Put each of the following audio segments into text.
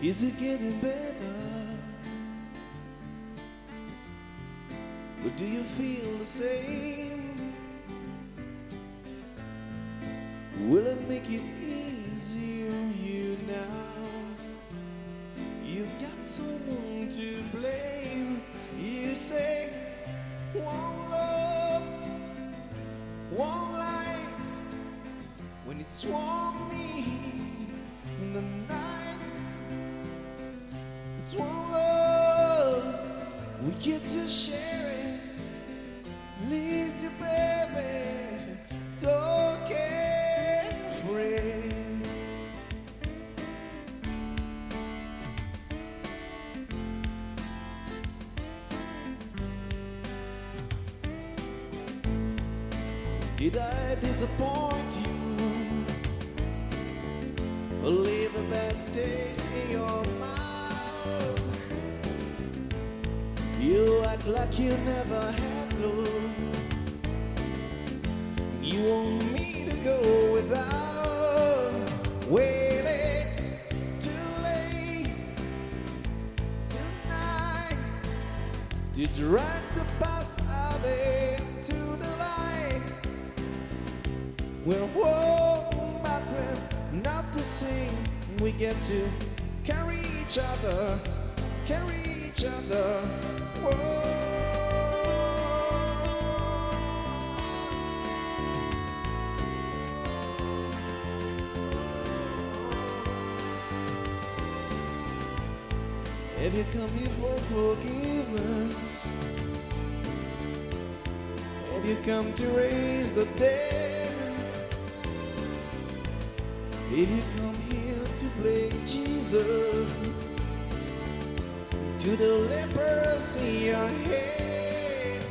Is it getting better? Or do you feel the same? Will it make it easier on you now? You got someone to blame. You say, one love, one life, when it's one need in the night. It's one love, we get to share it. Leaves you, baby, don't get afraid. Did I disappoint you or leave a bad taste in your mouth? You act like you never had love. You want me to go without. Well, it's too late tonight to drag the past out into the light. We're one, but we're not the same. We get to carry each other, carry each other. Whoa. Have you come here for forgiveness? Have you come to raise the dead? Have you come here to play Jesus? To the lepers in your head?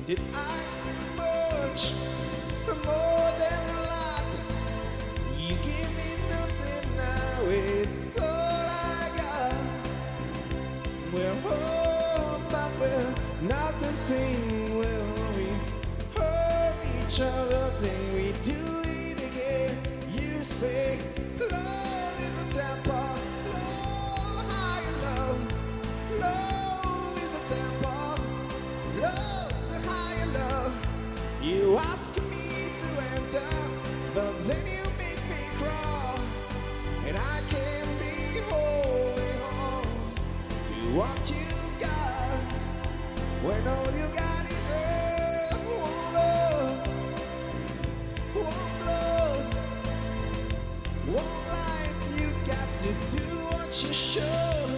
Did I ask too much, more than a lot? You give me nothing now, it's all I got. We're home, but we're not the same. Will we hurt each other, then we do it again. You say love is a temper, love higher love. Love is a temper, love the higher love. You ask me to enter, but then you make me crawl. And I can't be holding on to what you got, when all you got is earth. One love, one blood, one life. You got to do what you should.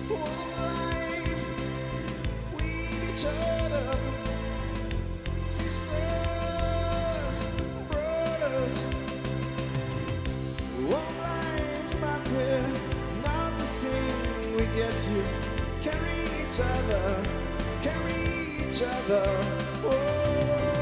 One life with each other, sisters, brothers. One life, but we're not the same. We get to carry each other, carry each other. Whoa.